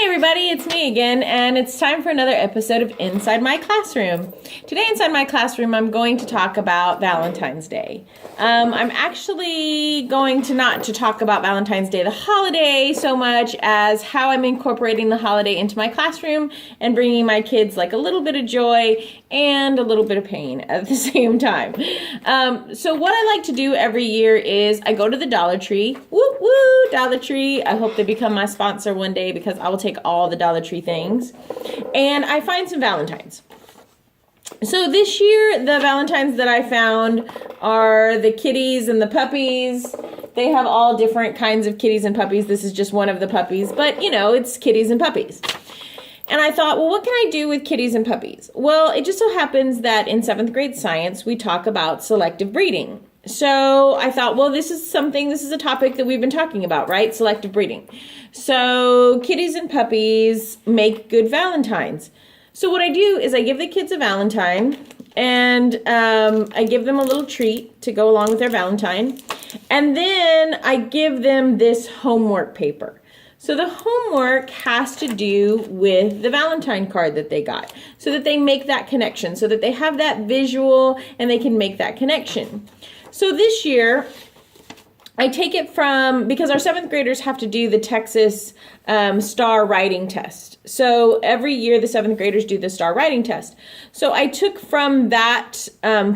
Hey everybody, it's me again, and it's time for another episode of Inside My Classroom. Today inside my classroom, I'm going to talk about Valentine's Day. I'm actually going to not to talk about Valentine's Day, the holiday, so much as how I'm incorporating the holiday into my classroom and bringing my kids like a little bit of joy and a little bit of pain at the same time. So what I like to do every year is I go to the Dollar Tree. Woo woo, Dollar Tree. I hope they become my sponsor one day because I will take all the Dollar Tree things. And I find some Valentines. So this year, the Valentines that I found are the kitties and the puppies. They have all different kinds of kitties and puppies. This is just one of the puppies, but you know, it's kitties and puppies. And I thought, well, what can I do with kitties and puppies? Well, it just so happens that in 7th grade science, we talk about selective breeding. So I thought, well, this is a topic that we've been talking about, right? Selective breeding. So kitties and puppies make good Valentines. So what I do is I give the kids a Valentine, and I give them a little treat to go along with their Valentine. And then I give them this homework paper. So the homework has to do with the Valentine card that they got, so that they make that connection, so that they have that visual and they can make that connection. So this year, I take it from, because our 7th graders have to do the Texas STAR writing test. So every year the 7th graders do the STAR writing test. So I took from that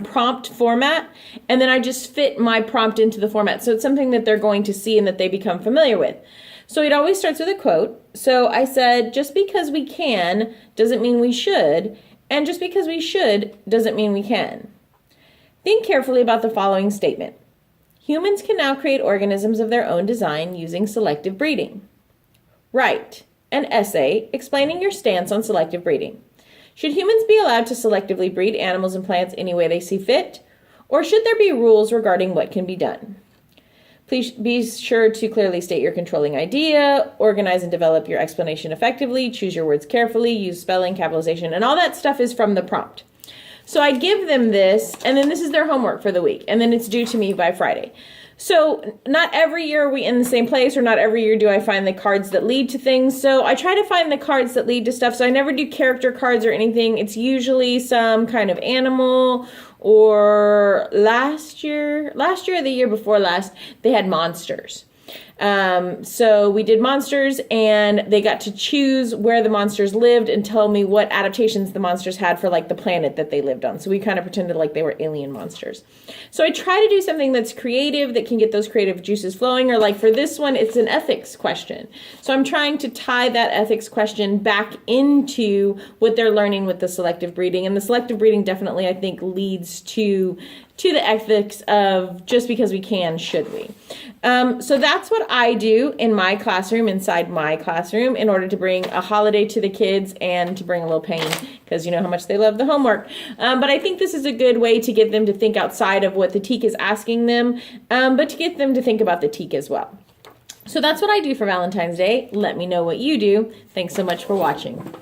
prompt format, and then I just fit my prompt into the format. So it's something that they're going to see and that they become familiar with. So it always starts with a quote. So I said, just because we can doesn't mean we should, and just because we should doesn't mean we can. Think carefully about the following statement. Humans can now create organisms of their own design using selective breeding. Write an essay explaining your stance on selective breeding. Should humans be allowed to selectively breed animals and plants any way they see fit? Or should there be rules regarding what can be done? Please be sure to clearly state your controlling idea, organize and develop your explanation effectively, choose your words carefully, use spelling, capitalization, and all that stuff is from the prompt. So I give them this, and then this is their homework for the week, and then it's due to me by Friday. So not every year are we in the same place, or not every year do I find the cards that lead to things. So I try to find the cards that lead to stuff. So I never do character cards or anything. It's usually some kind of animal, or last year or the year before last, they had monsters. So we did monsters, and they got to choose where the monsters lived and tell me what adaptations the monsters had for like the planet that they lived on. So we kind of pretended like they were alien monsters. So I try to do something that's creative, that can get those creative juices flowing, or like for this one, it's an ethics question. So I'm trying to tie that ethics question back into what they're learning with the selective breeding. And the selective breeding definitely, I think, leads to the ethics of just because we can, should we? So that's what I do in my classroom, inside my classroom, in order to bring a holiday to the kids and to bring a little pain, because you know how much they love the homework. But I think this is a good way to get them to think outside of what the TEK is asking them, but to get them to think about the TEK as well. So that's what I do for Valentine's Day. Let me know what you do. Thanks so much for watching.